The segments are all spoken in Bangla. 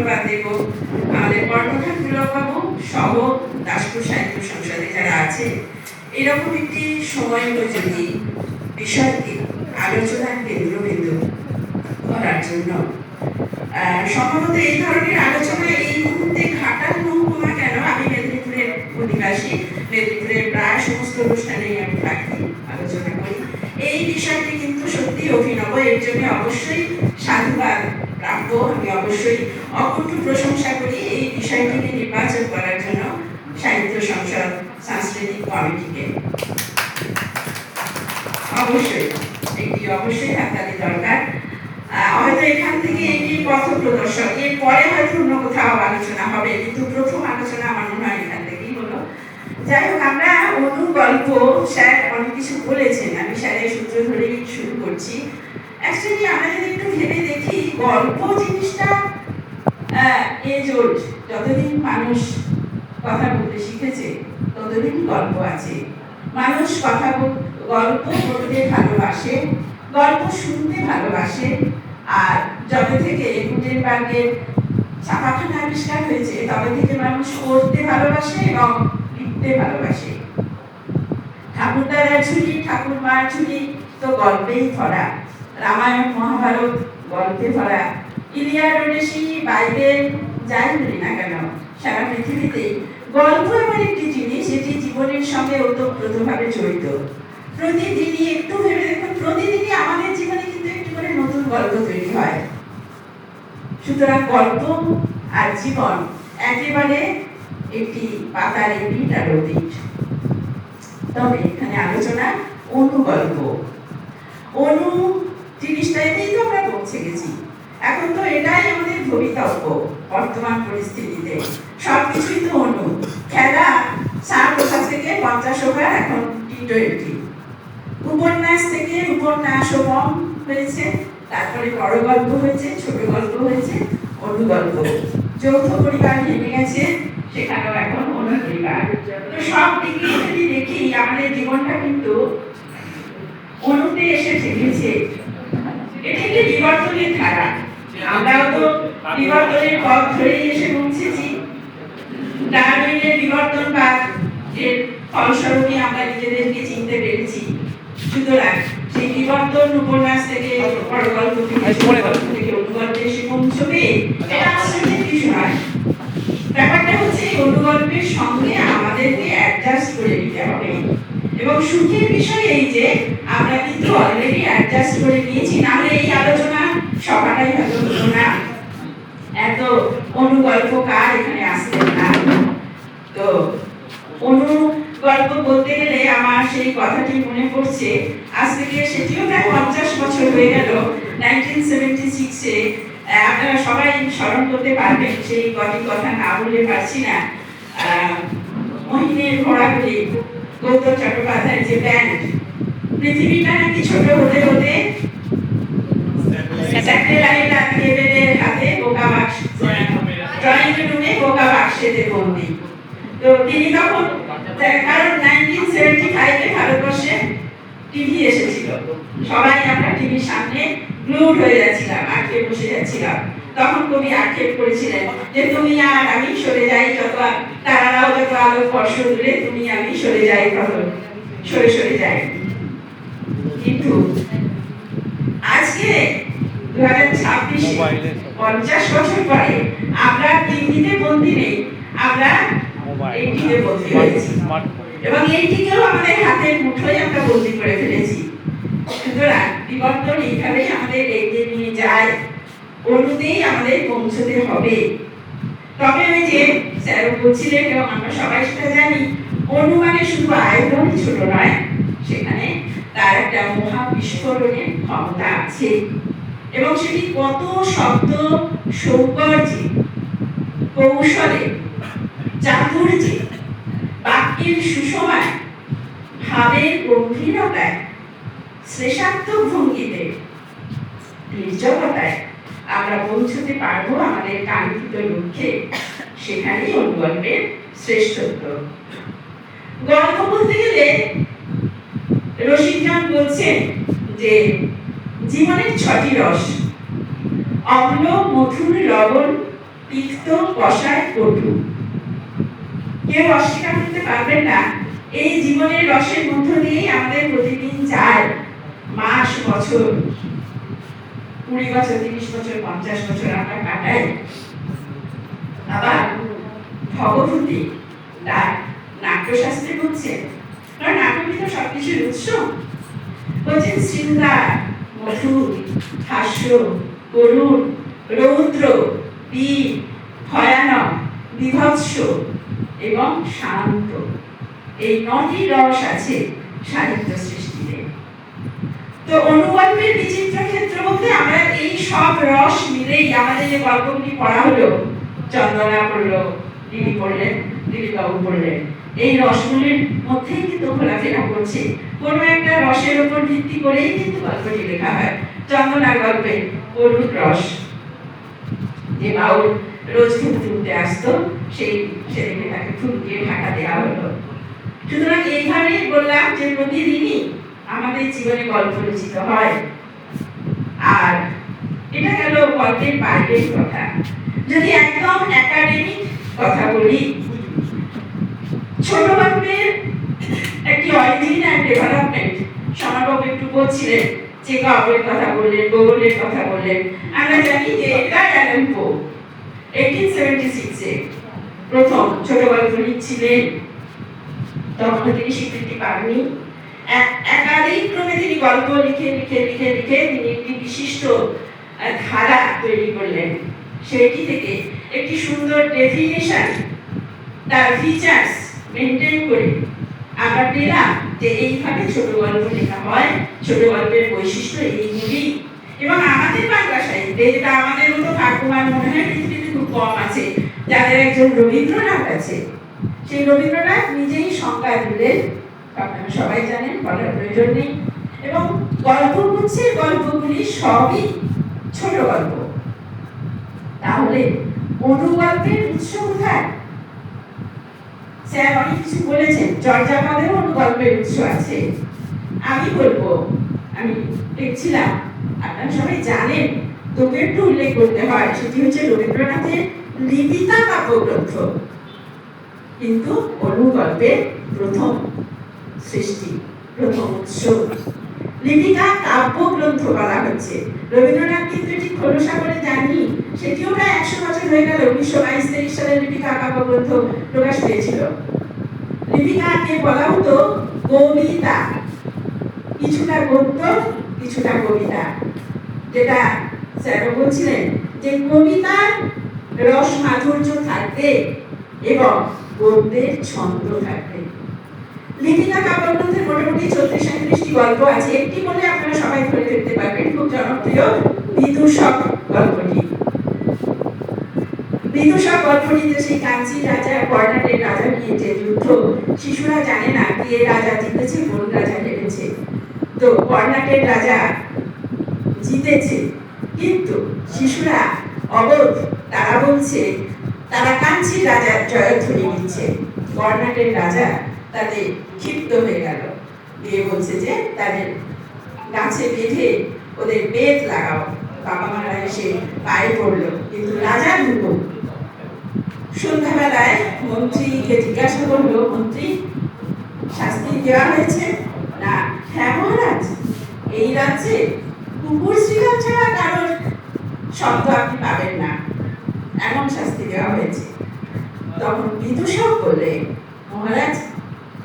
ধন্যবাদ দেব আমাদের কর্ণধার বাবু সহ দাসপুর সাহিত্য সংসদে যারা আছে। এরকম একটি সময় উপযোগী বিষয়কে আলোচনার কেন্দ্রবিন্দু করার জন্য সম্ভবত এই ধরনের আলোচনা এই মুহূর্তে ঘাটাল মহকুমা কেন, আমি মেদিনীপুরের অধিবাসী, মেদিনীপুরের প্রায় সমস্ত অনুষ্ঠানেই আমি থাকি, আলোচনা করি। এই বিষয়টি কিন্তু সত্যি অভিনব, এর জন্য অবশ্যই সাধুবাদ প্রাপ্য। আমি অবশ্যই অকুণ্ঠ প্রশংসা করি এই বিষয়টিকে নির্বাচন করার জন্য সাহিত্য সংসদ সাংস্কৃতিক কমিটিকে। অবশ্যই হাততালি দরকার। হয়তো এখান থেকে এটি পথ প্রদর্শক, এর পরে হয়তো অন্য কোথাও আলোচনা হবে, কিন্তু প্রথম আলোচনা আমার মনে হয় এখান থেকেই হলো। যাই হোক, আমরা অনুগল্প, স্যার অনেক কিছু বলেছেন, আমি স্যারের সূত্র ধরেই শুরু করছি। অ্যাকচুয়ালি আমরা যদি একটু ভেবে দেখি, গল্প জিনিসটা এজ ওল্ড, যতদিন মানুষ কথা বলতে শিখেছে ততদিন গল্প আছে। মানুষ গল্প বলতে ভালোবাসে, গল্প শুনতে ভালোবাসে। আর যবে থেকে গুটেনবার্গের ছাপাখানা আবিষ্কার হয়েছে তবে থেকে মানুষ পড়তে ভালোবাসে এবং লিখতে ভালোবাসে। ঠাকুরদাদার ঝুলি, ঠাকুরমার ঝুলি তো গল্পেই ভরা, রামায়ণ মহাভারত গল্পে ভরা, ইলিয়াড ওডিসি, বাইবেল, যাই বলি না কেন সারা পৃথিবীতেই গল্প এমন একটি জিনিস যেটি জীবনের সঙ্গে ওতপ্রোতভাবে জড়িত। প্রতিদিনই একটু ভেবে দেখুন, প্রতিদিনই আমাদের জীবনে কিন্তু একটু করে নতুন গল্প তৈরি হয়। সুতরাং গল্প আর জীবন একেবারে একটি পাতার এপিঠ আর ওপিঠ। তবে এখানে আলোচনা অনুগল্প। অনু জিনিসটা এতেই তো আমরা পৌঁছে গেছি। এখন তো এটাই আমাদের ভবিতব্য বর্তমান পরিস্থিতিতে। সবকিছুই তো অনু। খেলা 60 থেকে 50 ওভার, এখন T20। উপন্যাস থেকে উপন্যাসম হয়েছে, তারপরে বড় গল্প হয়েছে, ছোট গল্প হয়েছে, অনুগল্প। যৌথ পরিবার নেমে গেছে, সেখানেও এখন অনুপরিবার। তো সব দিকে যদি দেখি, আমাদের জীবনটা কিন্তু অনুতে এসে ঠেকেছে। এটা একটি বিবর্তনের ধারা। আমরাও তো বিবর্তনের পথ ধরেই এসে পৌঁছেছি। ডারউইনের বিবর্তনবাদ এর ফলস্বরূপই আমরা নিজেদেরকে চিনতে পেরেছি। সুতরাং সেই বিবর্তন উপন্যাস থেকে বড় গল্প থেকে অনুগল্পে এসে পৌঁছবে, এটা আমাদের বিষয়। ব্যাপারটা হচ্ছে অনুগল্পের সঙ্গে আমাদেরকে অ্যাডজাস্ট করে নিতে হবে। এবং সুখের বিষয় এই যে আমরা কিন্তু অলরেডি অ্যাডজাস্ট করে নিয়েছি, নাহলে এই আলোচনা সবাটাই হয়তো হতো না, এত অনুগল্পকার এখানে আসতেন না। তো অনুগল্প বলতে গেলে আমার সেই কথাটি মনে পড়ছে, আজ থেকে সেটিও প্রায় 50 বছর হয়ে গেল। 1976-এ আপনারা সবাই স্মরণ করতে পারবেন, সেই কটি কথা না বলতে পারছি না। মহিনের ঘোড়াগুলি, গৌতম চট্টোপাধ্যায়ের যে ব্যান্ড, পৃথিবীটা নাকি ছোট হতে হতে স্যাটেলাইট আর কেবলের হাতে বোকা বাক্স, ড্রয়িং রুমে বোকা বাক্সেতে বন্দি। তো তিনি তখন, কারণ 1975-এ ভারতবর্ষে টিভি এসেছিল, সবাই আমরা টিভির সামনে গ্লুড হয়ে যাচ্ছিলাম, আটকে বসে যাচ্ছিলাম। তখন কবি আক্ষেপ করেছিলেন যে তুমি আর আমি সরে যাই যত, তারারাও যত আলো স্পর্শ দূরে, তুমি আমি সরে যাই তত সরে সরে যাই। কিন্তু আজকে 2026-এ 50 বছর পরে আমরা টিভিতে বন্দী নেই, আমরা এইটিতে বন্দী হয়েছি, এবং এইটিকেও আমাদের হাতের মুঠোয় আমরা বন্দী করে ফেলেছি। সুতরাং বিবর্তন এইভাবেই আমাদের এগিয়ে নিয়ে যায়, অনুতেই আমাদের পৌঁছতে হবে। তবে ওই যে স্যার বলছিলেন, এবং আমরা সবাই সেটা জানি, অনু মানে শুধু আয়তনই ছোট নয়, সেখানে তার একটা মহা বিস্ফোরণের ক্ষমতা আছে। এবং সেটি কত শব্দ সৌকর্যে, কৌশলে, চাতুর্যে, বাক্যের সুষমায়, ভাবের গম্ভীরতায়, শ্লেষাত্মক ভঙ্গিতে, নির্জনতায় আমরা পৌঁছতে পারবো আমাদের কাঙ্ক্ষিত লক্ষ্যে। সেখানেই অনুগল্পের শ্রেষ্ঠত্ব। গল্প বলতে গেলে রসিকজন বলছেন যে জীবনের 6টি রস, অম্ল, মধুর, লবণ, তিক্ত কষায় কটু। কেউ অস্বীকার করতে পারবেন না এই জীবনের রসের মধ্য দিয়েই আমাদের প্রতিদিন যায়, মাস বছর, 20 বছর, 30 বছর, 50 বছর আমরা কাটাই। আবার ভগবতী তার নাট্যশাস্ত্রে বলছেন, কারণ নাটকই তো সবকিছুর উৎস, বলছেন শৃঙ্গার, মধুর, হাস্য, করুণ, রৌদ্র, বীর, ভয়ানক, বিভৎস এবং শান্ত, এই 9টি রস আছে সাহিত্য সৃষ্টিতে। তো অনুগল্পের বিচিত্র ক্ষেত্র বলতে আমরা এই সব রস মিলেই আমাদের যে গল্পগুলি পড়া হলো, চন্দনা পড়লো, দিদি পড়লেন, দিদিবাবু পড়লেন, এই রসগুলির মধ্যেই কিন্তু ঘোরাফেরা করছে। কোনো একটা রসের উপর ভিত্তি করেই কিন্তু গল্পটি লেখা হয়। চন্দনার গল্পে করুণ রস, যে বাউল রোজ খেতে তুলতে আসতো, সেদিকে তাকে ফুল দিয়ে ঢাকা দেওয়া হলো। সুতরাং এইভাবেই বললাম যে প্রতিদিনই আমাদের জীবনে গল্প রচিত হয়। আর এটা গেল গল্পের বাইরের কথা। যদি একদম একাডেমিক কথা বলি, ছোট গল্পের একটি অরিজিন অ্যান্ড ডেভেলপমেন্ট সমারবাবু একটু বলছিলেন, যে গল্পের কথা বললেন, গোগলের কথা বললেন। আমরা জানি যে এডগার অ্যালান পো 1876-এ প্রথম ছোট গল্প লিখছিলেন। তখন তিনি স্বীকৃতি পাননি। একাধিক ক্রমে তিনি গল্প লিখে লিখে লিখে লিখে তিনি একটি বিশিষ্ট ধারা তৈরি করলেন। সেটি থেকে একটি সুন্দর ডেফিনেশন, তার ফিচার্স মেনটেন করে আমরা পেলাম যে এইভাবে ছোট গল্প লেখা হয়, ছোট গল্পের বৈশিষ্ট্য এইগুলি। এবং আমাদের বাংলা সাহিত্যে, যেটা আমাদের মতো ভাগ্যবান মনে হয় পৃথিবীতে খুব কম আছে, যাদের একজন রবীন্দ্রনাথ আছে। সেই রবীন্দ্রনাথ নিজেই সংজ্ঞা দিলেন, আপনারা সবাই জানেন, বলার প্রয়োজন নেই। এবং গল্পগুচ্ছের গল্পগুলি সবই ছোট গল্প। তাহলে অনুগল্পের উৎস কোথায়? স্যার অনেক কিছু বলেছেন, চর্যাপদেও অনুগল্পের উৎস আছে। আমি বলবো, আমি দেখছিলাম আপনারা সবাই জানেন, তবু একটু উল্লেখ করতে হয়, সেটি হচ্ছে রবীন্দ্রনাথের লিপিকা কাব্যগ্রন্থ কিন্তু অনুগল্পের প্রথম সৃষ্টি, প্রথম উৎস। লিপিকা কাব্যগ্রন্থ বলা হচ্ছে। রবীন্দ্রনাথ কিন্তু এটি খোলসা করে জানি, সেটিও প্রায় 100 বছর হয়ে গেল। 1922-23 সালে লিপিকা কাব্যগ্রন্থ প্রকাশ পেয়েছিল। লিপিকাকে বলা হতো কবিতা, কিছুটা গদ্য কিছুটা কবিতা। যেটা স্যারও বলছিলেন যে কবিতার রস মাধুর্য থাকবে এবং গদ্যের ছন্দ থাকবে। লিপিকা কাব্যগ্রন্থের মোটামুটি 34-37টি গল্প আছে। একটি বলে আপনারা সবাই ধরে ফেলতে পারবেন, খুব জনপ্রিয় বিদূষক গল্পটি। বিদূষক গল্পটিতে সেই কাঞ্চি রাজা কর্ণাটের রাজা নিয়ে যে যুদ্ধ, শিশুরা জানে না কে রাজা জিতেছে, কোন রাজা হেরেছে। তো কর্ণাটের রাজা জিতেছে, কিন্তু শিশুরা অবোধ, তারা বলছে তারা কাঞ্চি রাজার জয়ধ্বনি দিচ্ছে। কর্ণাটের রাজা তাদের ক্ষিপ্ত হয়ে গেল, দিয়ে বলছে যে তাদের গাছে বেঁধে ওদের বেত লাগাও। বাবা মারা এসে পায়ে পড়লো, কিন্তু রাজা ঢুকো। সন্ধ্যাবেলায় মন্ত্রীকে জিজ্ঞাসা করলো, মন্ত্রী শাস্তি দেওয়া হয়েছে না? হ্যাঁ মহারাজ, এই রাজ্যে কুকুর শ্রীরাম ছাড়া কারোর শব্দ আপনি পাবেন না, এমন শাস্তি দেওয়া হয়েছে। তখন বিদূষক বললে, মহারাজ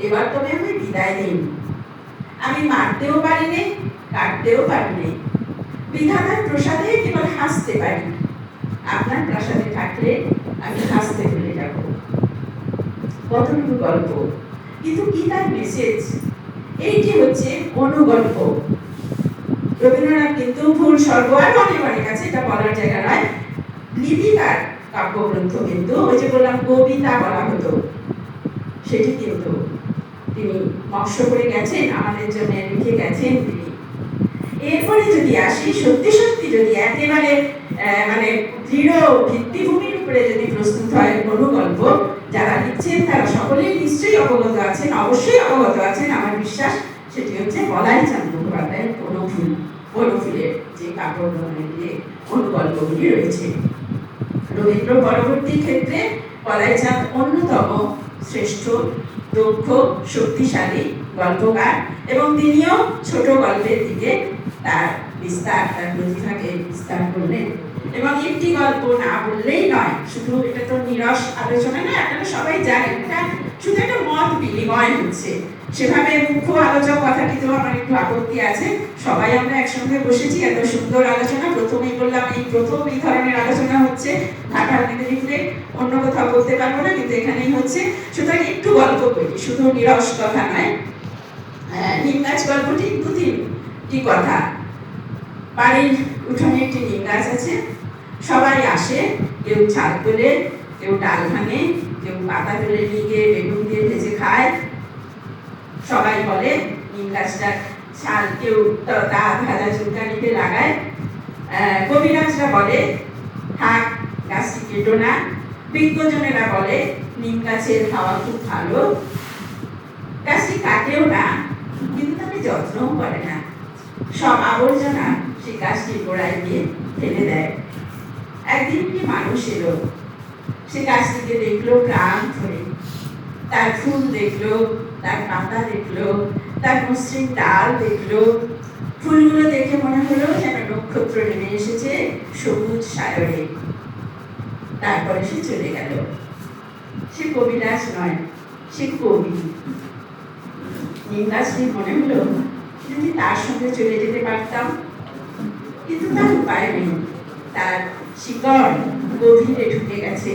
এবার তবে আমি বিদায় দিন, আমি মারতেও পারিনি, কাটতেও পারিনি, বিধাতার প্রসাদে কেবল হাসতে পারি, আপনার প্রাসাদে থাকলে আমি হাসতে ভুলে যাব। কতটুকু গল্প, কিন্তু কি তার মেসেজ? এইটি হচ্ছে অনুগল্প। রবীন্দ্রনাথ কিন্তু ভুল স্বর্গ আরো অনেক অনেক আছে, এটা বলার জায়গা নয়। লিপিকার কাব্যগ্রন্থ কিন্তু ওই যে বললাম কবিতা বলা হতো, সেটি কিন্তু তিনি মৎস্য করে গেছেন, আমাদের জন্য লিখে গেছেন তিনি। এরপরে যদি আসি, সত্যি সত্যি যদি একেবারে মানে দৃঢ় ভিত্তিভূমির উপরে যদি প্রস্তুত হয় অনুগল্প, যারা লিখছেন তারা সকলেই নিশ্চয়ই অবগত আছেন, অবশ্যই অবগত আছেন, আমার বিশ্বাস। সেটি হচ্ছে বলাই চাঁদ মুখোপাধ্যায়ের বনফুলের যে কাব্যগ্রন্থে অনুগল্পগুলি রয়েছে। রবীন্দ্র পরবর্তী ক্ষেত্রে বলাই চাঁদ অন্যতম শ্রেষ্ঠ, দক্ষ, শক্তিশালী গল্পকার এবং তিনিও ছোট গল্পের দিকে তার প্রতিভাকে বিস্তার করলেন। এবং একটি গল্প না বললেই নয়, শুধু এটা তো নিরস আলোচনা না, আপনারা সবাই জানেন এটা শুধু একটা মত বিনিময় হচ্ছে, সেভাবে মুখ্য আলোচক কথাটিতেও আমার একটু আপত্তি আছে। সবাই আমরা একসঙ্গে বসেছি, এত সুন্দর আলোচনা, প্রথমেই বললাম এই প্রথম এই ধরনের আলোচনা হচ্ছে, ঢাকার মেদিনীপুরে অন্য কোথাও বলতে পারবো না, কিন্তু এখানেই হচ্ছে। সুতরাং একটু গল্প করি, শুধু নিরস কথা নয়। নিম গাছ গল্পটি দু তিনটি কথা। বাড়ির উঠোনে একটি নিম গাছ আছে, সবাই আসে, কেউ ছাদ তোলে, কেউ ডাল ভাঙে, কেউ পাতা তুলে নিয়ে গিয়ে বেগুন দিয়ে ভেজে খায়। সবাই বলে নিম গাছটার ছাল কেউ দা ভাজা চুলকানিতে লাগায়। কবিরাজরা বলে থাক গাছটি কেটো না, বিজ্ঞজনেরা বলে নিম গাছের খাওয়া খুব ভালো, গাছটি কাটেও না, কিন্তু তাকে যত্নও করে না, সব আবর্জনা সেই গাছটির গোড়ায় গিয়ে ফেলে দেয়। একদিন কি মানুষ এলো, সে গাছটিকে দেখলো প্রাণ ধরে, তার ফুল দেখলো, তার পাতা দেখলো, তার মসৃণ ডাল দেখলো। ফুলগুলো দেখে মনে হলো যেন নক্ষত্র নেমে এসেছে সবুজ সাগরে। তারপরে সে চলে গেল। সে কবিরাজ নয়, সে কবি। নিম গাছটি মনে হলো যদি তার সঙ্গে চলে যেতে পারতাম, কিন্তু তার উপায় নেই, তার শিকড় গভীরে ঢুকে গেছে,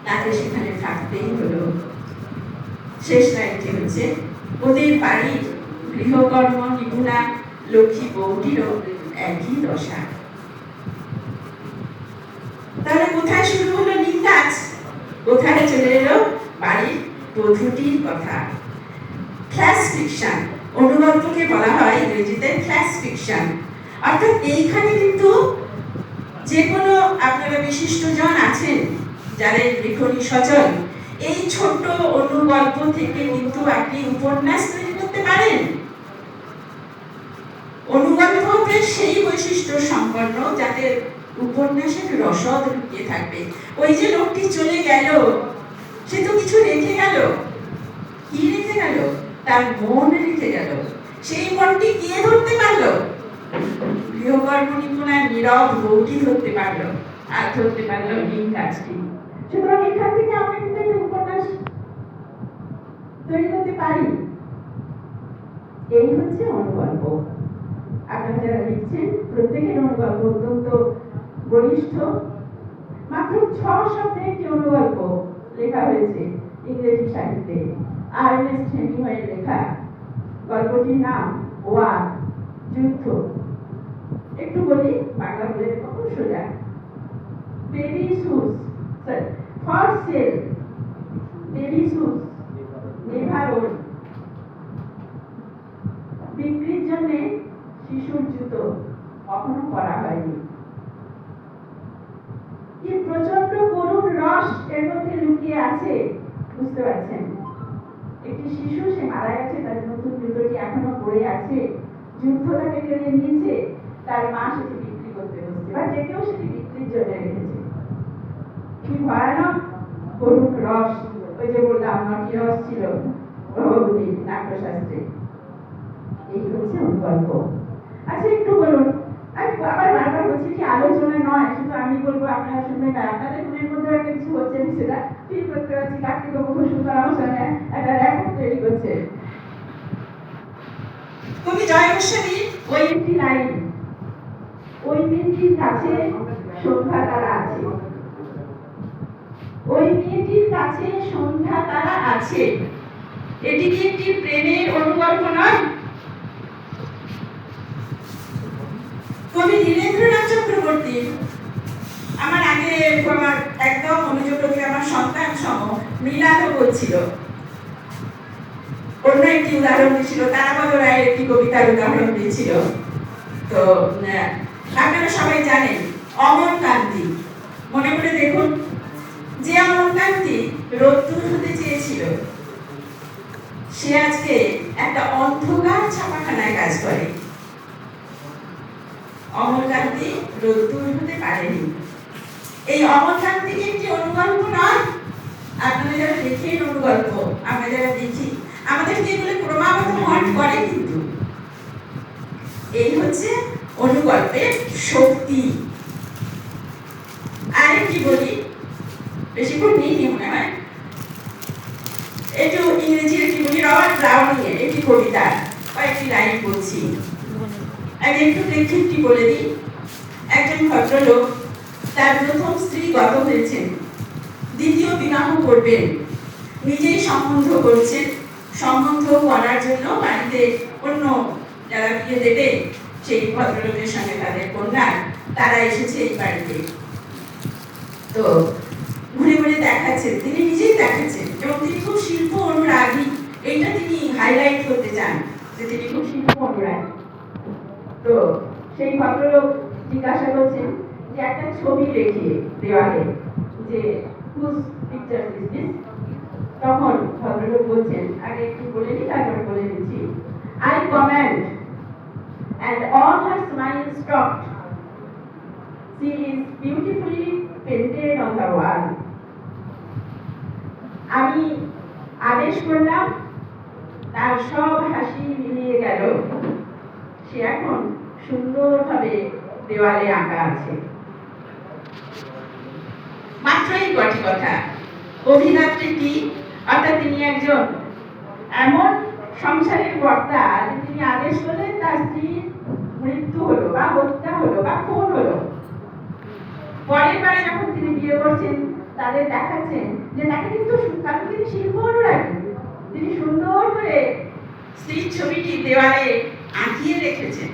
তাকে সেখানে থাকতেই হলো। শেষ লাইনটি হচ্ছে, ওদের বাড়ির গৃহকর্ম নিপুণা লক্ষ্মী বউটিরও একই দশা। তাহলে কোথায় শুরু হলো নিম গাছ, কোথায় চলে এলো বাড়ির বধূটির কথা। ক্লাস ফিকশন, অনুগল্পকে বলা হয় ইংরেজিতে ক্লাস ফিকশন। অর্থাৎ এইখানে কিন্তু যে কোনো আপনারা বিশিষ্টজন আছেন যাদের লেখনী সচল, এই ছোট অনুগল্প থেকে কিন্তু আপনি উপন্যাস তৈরি করতে পারেন। অনুগল্প হবে সেই বৈশিষ্ট্য সম্পন্ন যাদের উপন্যাসের রসদ লুকিয়ে থাকবে। ওই যে লোকটি চলে গেল, সে তো কিছু রেখে গেল। কি রেখে গেল? তার মন রেখে গেল। সেই মনটি কে ধরতে পারলো? গৃহকর্ম নিপুণা নীরব বউটি ধরতে পারলো, আর ধরতে পারলো নিম গাছটি। সুতরাং এখান থেকে আমরা কিন্তু একটা উপন্যাস তৈরি করতে পারি। এই হচ্ছে অনুগল্প। আপনারা যারা লিখছেন প্রত্যেকের অনুগল্প অত্যন্ত বলিষ্ঠ। মাত্র 6 শব্দে একটি অনুগল্প লেখা হয়েছে ইংরেজি সাহিত্যে, আর্নেস্ট হেমিংওয়ের লেখা। গল্পটির নাম ওয়ার, যুদ্ধ। একটু বলি, বাংলা বলে কত সোজা। Baby shoes for sale, baby shoes never old. বিক্রির জন্য শিশুর জুতো কখনো করা হয়নি। কি প্রচন্ড করুণ রস এর মধ্যে লুকিয়ে আছে, বুঝতে পারছেন? একটি শিশু, সে মারা গেছে, তার নতুন জুতোটি এখনো পড়ে আছে, যুদ্ধ তাকে কেড়ে নিয়েছে, তার মা সেটি বিক্রি করতে বসছে, বা যে কেউ সেটি বিক্রির জন্য রেখেছে। কি ভয়ানক করুণ রস! ওই যে বললাম নটি রস ছিল ভগবতীর নাট্যশাস্ত্রে। এই হচ্ছে অনুগল্প। আচ্ছা একটু বলুন, আমি আবার বারবার বলছি কি আলোচনা নয়, শুধু আমি বলবো আপনারা শুনবেন না, আপনাদের মনের মধ্যে একটা কিছু হচ্ছে, আমি সেটা ফিল করতে পারছি। কার্তিক বাবু খুব সুন্দর আমার সঙ্গে একটা রেকর্ড তৈরি করছে। কবি জয় গোস্বামী ওই একটি লাইন, ওই মেয়েটির কাছে সন্ধ্যা তারা আছে, ওই মেয়েটির কাছে সন্ধ্যা তারা আছে। এটি কি একটি প্রেমের অনুগল্প নয়? কবি নীরেন্দ্রনাথ চক্রবর্তী আমার আগে, আমার একদম অনুযোগী, আমার সন্তান সম মিলাদও বলছিল। অন্য একটি উদাহরণ দিয়েছিল, তারাপদ রায়ের একটি কবিতার উদাহরণ দিয়েছিল। তো আপনারা সবাই জানেন অমর কান্তি। মনে করে দেখুন, যে অমর কান্তি রোদ্দুর হতে চেয়েছিল, সে আজকে একটা অন্ধকার ছাপাখানায় কাজ করে। অমর কান্তি রোদ্দুর হতে পারেনি, এই অমরকান্তিক একটি অনুগল্প নয়, আপনারা যারা দেখেন অনুগল্প, আমরা যারা দেখি, আমাদেরকে এগুলো ক্রমাগত হন্ট করে। কিন্তু এই হচ্ছে অনুগল্পের শক্তি। আরেকটি বলি, বেশিক্ষণ নেই মনে হয়, একটু ইংরেজির একটি বলি, রবার্ট ব্রাউনিং এর একটি কবিতা কয়েকটি লাইন বলছি। একটু প্রেক্ষিতটি বলে দিই। একজন ভদ্রলোক, তার প্রথম স্ত্রী গত হয়েছেন, দ্বিতীয় বিবাহ করবেন, নিজেই সম্বন্ধ করছেন। সম্বন্ধ করার জন্য বাড়িতে অন্য যারা বিয়ে দেবে সেই ভদ্রলোকের সঙ্গে তাদের কন্যা, তারা এসেছে এই বাড়িতে। তো ঘুরে ঘুরে দেখাচ্ছেন, তিনি নিজেই দেখাচ্ছেন, এবং তিনি খুব শিল্প অনুরাগী। এইটা তিনি হাইলাইট করতে চান যে তিনি খুব শিল্প অনুরাগী। তো সেই ভদ্রলোক জিজ্ঞাসা করছেন যে একটা ছবি রেখে দেওয়ালে, যে হুজ পিকচার ইজ দিস। তখন ভদ্রলোক বলছেন, আগে একটু বলে নিই তারপরে বলে দিচ্ছি, I command and all her smile stopped. She is beautifully painted on the wall. আমি আদেশ করলাম, তার সব হাসি মিলিয়ে গেল, সে এখন সুন্দরভাবে দেওয়ালে আঁকা আছে। মাত্র এই কটি কথা। অভিনেত্রীটি, অর্থাৎ তিনি একজন এমন সংসারের কর্তা যে তিনি আদেশ করলেন তার স্ত্রীর মৃত্যু হলো বা হত্যা হলো বা খুন হলো। পরের বারে যখন তিনি বিয়ে করছেন, তাদের দেখাচ্ছেন যে তাকে কিন্তু, কারণ তিনি শিল্প অনুরাগী, তিনি সুন্দর করে স্ত্রীর ছবিটি দেওয়ালে আঁকিয়ে রেখেছেন।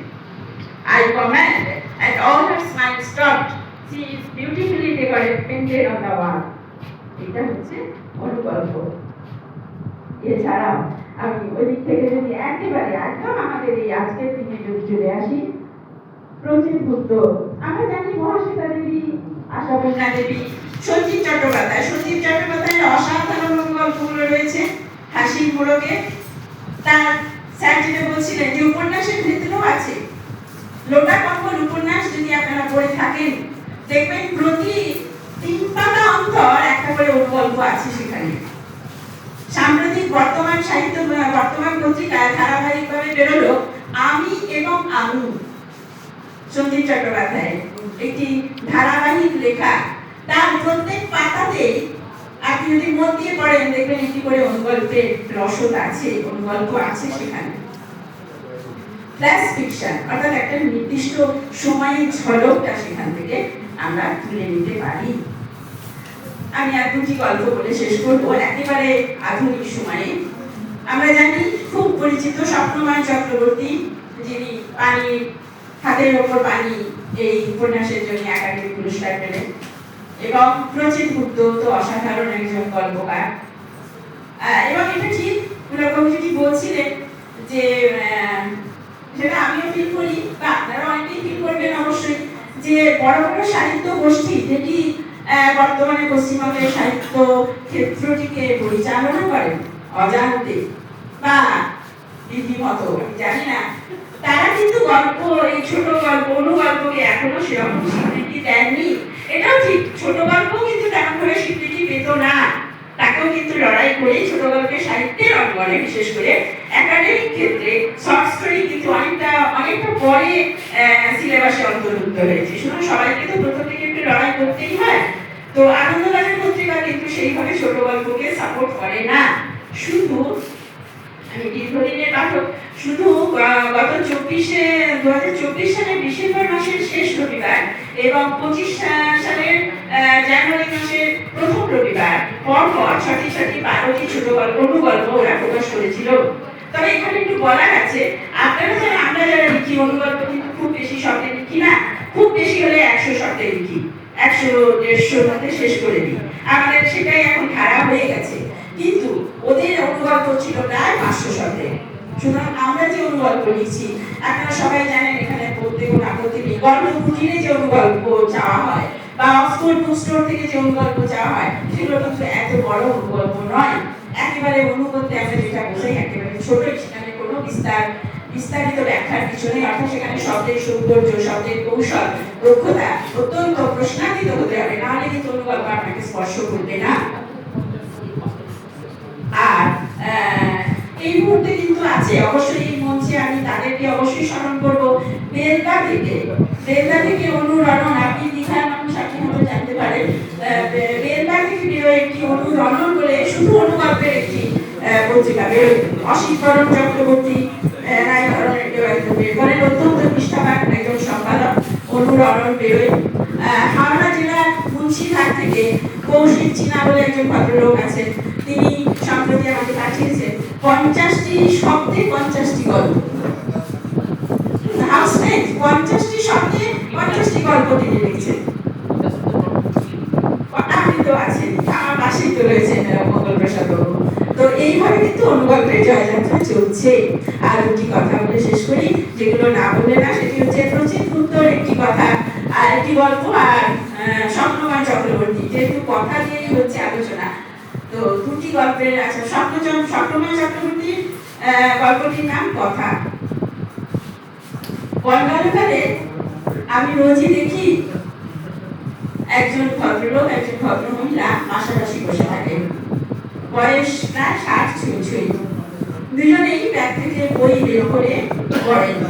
I command and all her smile stopped. She is beautifully painted on the wall. এটা হচ্ছে অনুগল্প। এছাড়াও আমি ওই দিক থেকে যদি একেবারে একদম আমাদের এই আজকের দিনে যদি চলে আসি, প্রচুর বুদ্ধ, আমরা জানি মহাশ্বেতা দেবী, আশাপূর্ণা দেবী, সঞ্জীব চট্টোপাধ্যায়ের অসাধারণ গল্পগুলো রয়েছে হাসির মোড়কে। তার স্যার যেটা বলছিলেন যে উপন্যাসের ভেতরেও আছে। লোটা কম্বল উপন্যাস যদি আপনারা পড়ে থাকেন, দেখবেন প্রতি 3 পাতা অন্তর একটা করে অনুগল্প আছে সেখানে। সাম্প্রতিক বর্তমান সাহিত্য, বর্তমান পত্রিকায় ধারাবাহিকভাবে বেরোলো আমি এবং আমি, সঞ্জীব চট্টোপাধ্যায় একটি ধারাবাহিক লেখা। তার প্রত্যেক পাতাতেই আপনি যদি মন দিয়ে পড়েন, দেখবেন একটি করে অনুগল্পের রসদ আছে, অনুগল্প আছে সেখানে। ফ্ল্যাশ ফিকশন, অর্থাৎ একটা নির্দিষ্ট সময়ের ঝলকটা সেখান থেকে আমরা তুলে নিতে পারি। আমি আর দুটি গল্প বলে শেষ করবো। একেবারে আধুনিক সময়ে আমরা জানি খুব পরিচিত স্বপ্নময় চক্রবর্তী, যিনি পানির হাতের ওপর পানি এই উপন্যাসের জন্য একাডেমি পুরস্কার পেলেন, এবং প্রচিত গুপ্ত তো অসাধারণ একজন গল্পকার। এবং এটা ঠিক পুলকজি বলছিলেন যে, সেটা আমিও ফিল করি বা আপনারা অনেকেই ফিল করবেন অবশ্যই, যে বড় বড় সাহিত্য গোষ্ঠী যেটি বর্তমানে পশ্চিমবঙ্গের সাহিত্য ক্ষেত্রটিকে পরিচালনা করেন অজান্তে বা রীতিমত, আমি জানি না, তারা কিন্তু গল্প, এই ছোট গল্প, অনুগল্পকে এখনো সেরকম স্বীকৃতি দেননি। এটাও ঠিক, ছোট গল্প কিন্তু তেমন ভাবে স্বীকৃতি পেত না। তাকেও কিন্তু লড়াই করে ছোট গল্পের সাহিত্যের অঙ্গনে, বিশেষ করে একাডেমিক ক্ষেত্রে শর্ট স্টোরি কিন্তু অনেকটা পরে সিলেবাসে অন্তর্ভুক্ত হয়েছে। শুনুন, সবাইকে তো প্রথম থেকে একটু লড়াই করতেই হয়। তো আনন্দবাজার পত্রিকা কিন্তু সেইভাবে ছোট গল্পকে সাপোর্ট করে না। শুধু, আমি দীর্ঘদিনের পাঠক, শুধু গত 2024 সালের ডিসেম্বর মাসের শেষ রবিবার এবং 25 সালের জানুয়ারি মাসের প্রথম রবিবার পরপর 12টি ছোট গল্প, অনুগল্প ওরা প্রকাশ করেছিল। তবে এখানে একটু বলার আছে, আপনারা যারা, আমরা যারা লিখি অনুগল্প কিন্তু খুব বেশি শব্দে লিখি না, খুব বেশি হলে 100 শব্দে লিখি, 100-150 মধ্যে শেষ করে দিই। আমাদের সেটাই এখন ধারা হয়ে গেছে। কিন্তু ওদের অনুগল্প ছিল প্রায় 500 শব্দে। সুতরাং আমরা যে অনুগল্প লিখছি, আপনারা সবাই জানেন, এখানে পড়তে কোনো আপত্তি নেই। গল্প কুটিরে যে অনুগল্প চাওয়া হয় বা অক্সফোর্ড বুক স্টোর থেকে যে অনুগল্প চাওয়া হয়, সেগুলো কিন্তু এত বড় অনুগল্প নয়। একেবারে অনুগল্পে আমরা যেটা বোঝাই একেবারে ছোট, সেখানে কোনো বিস্তার বিস্তারিত ব্যাখ্যার পিছনে, অর্থাৎ সেখানে শব্দের সৌন্দর্য, শব্দের কৌশল, দক্ষতা অত্যন্ত প্রশ্নাতীত হতে হবে, নাহলে কিন্তু অনুগল্প আপনাকে স্পর্শ করবে না। আর এই মুহূর্তে কিন্তু আছে অবশ্যই এই মঞ্চে, আমি তাদেরকে অবশ্যই স্মরণ করবো। বেলদা থেকে অনুরণন, আপনি দীঘার মানুষ, আপনি হয়তো জানতে পারেন, বেলদা থেকে বেরোয় একটি অনুরণন বলে শুধু অনুগল্পের একটি পত্রিকা বেরোয়। অসিতবরণ চক্রবর্তী রায় ধরনের কেউ একজন বেরোয়, অত্যন্ত নিষ্ঠাবান একজন সম্পাদক। অনুরণন বেরোয়। হাওড়া জেলার মুন্সিরহাট থেকে কৌশিক চীনা বলে একজন ভদ্রলোক আছেন, তিনি সম্প্রতি আমাকে পাঠিয়েছেন 50টি শব্দে 50টি গল্প। 50টি শব্দে 50টি গল্প তিনি লিখছেন। আপনি তো আছেন, আমার পাশেই তো রয়েছেন মঙ্গল প্রসাদ বাবু। তো এইভাবে কিন্তু অনুগল্পের জয়যাত্রা চলছে। আর দুটি কথা বলে শেষ করি, যেগুলো না বললে না, সেটি হচ্ছে প্রচিত উত্তর একটি কথা আর একটি গল্প, আর স্বপ্নময় চক্রবর্তী, যেহেতু কথা দিয়েই হচ্ছে আলোচনা। তো দুটি গল্পের আছে। স্বপ্নময় চক্রবর্তীর গল্পটির নাম কথা। বনগালকারে আমি রোজই দেখি একজন ভদ্রলোক, একজন ভদ্রমহিলা পাশাপাশি বসে থাকেন, বয়স প্রায় 60 ছুঁই। দুজনেই ব্যাগ থেকে বই বের করে পড়েন।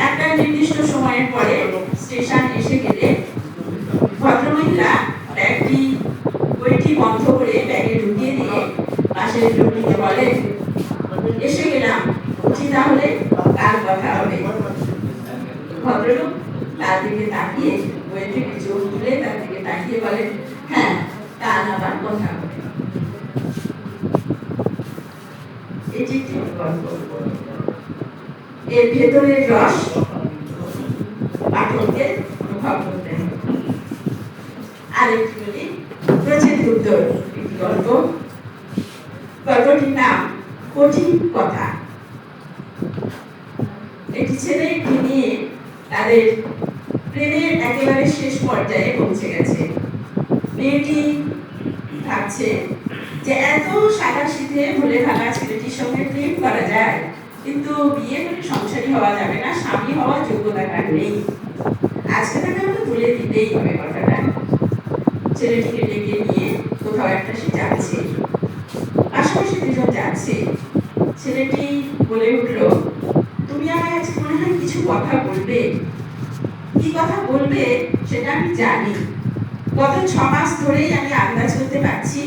একটা নির্দিষ্ট সময়ের পরে স্টেশন এসে গেলে ভদ্রমহিলা বইটি বন্ধ করে ব্যাগে ঢুকিয়ে দিয়ে পাশের লোকটিকে বলেন, এসে গেলাম, উঠি তাহলে, কার কথা হবে। ভদ্রলোক তার দিকে তাকিয়ে, বই থেকে চোখ তুলে তার দিকে তাকিয়ে বলেন, হ্যাঁ, কার আবার কথা হবে। এটি একটি গল্প। এর ভেতরের রস পাঠককে অনুভব করতে হবে। আরেকটি বলি, প্রচিত উত্তর একটি গল্প। গল্পটির নাম কঠিন কথা। একটি ছেলে, একটি মেয়ে তাদের প্রেমের একেবারে শেষ পর্যায়ে পৌঁছে গেছে। মেয়েটি ভাবছে যে এত সাদাসিধে ভুলে থাকা ছেলেটির সঙ্গে প্রেম করা যায়, কিন্তু বিয়ে করে সংসারী হওয়া যাবে না, স্বামী হওয়ার যোগ্যতা কার নেই, আজকে তাকে আমাকে বলে দিতেই হবে কথাটা। ছেলেটিকে ডেকে নিয়ে কোথাও একটা সে যাচ্ছে, পাশাপাশি দুজন যাচ্ছে। ছেলেটি বলে উঠল, তুমি আমায় আজকে মনে হয় কিছু কথা বলবে। কি কথা বলবে সেটা আমি জানি, গত 6 মাস ধরেই আমি আন্দাজ করতে পারছি।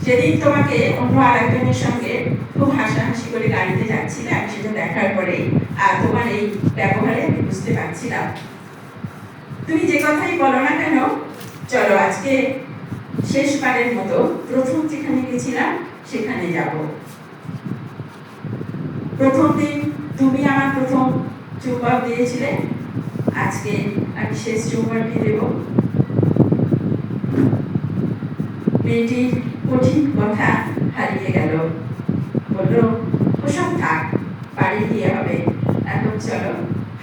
সেদিন তোমাকে অন্য আরেকজনের সঙ্গে খুব হাসাহাসি করে গাড়িতে যাচ্ছিলে, আমি সেটা দেখার পরে আর তোমার এই ব্যবহারে আমি বুঝতে পারছিলাম। তুমি যে কথাই বলো না কেন, চলো আজকে শেষবারের মতো প্রথম যেখানে গেছিলাম সেখানে যাব। প্রথম দিন তুমি আমার প্রথম চুম্বক দিয়েছিলে, আজকে আমি শেষ চুম্বকটি দেব। মেয়েটির কঠিন কথা হারিয়ে গেল। বলল, ওসব থাক, বাড়ি দিয়ে হবে, এখন চলো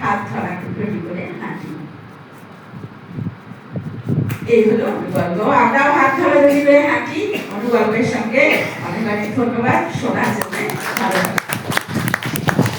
হাত ধরা টুকরি করে হাঁটি। এই হলো অনুগল্প। আমরাও হাত ধরা করে হাঁটি অনুগল্পের সঙ্গে। অনেক অনেক ধন্যবাদ শোনার জন্য। ভালো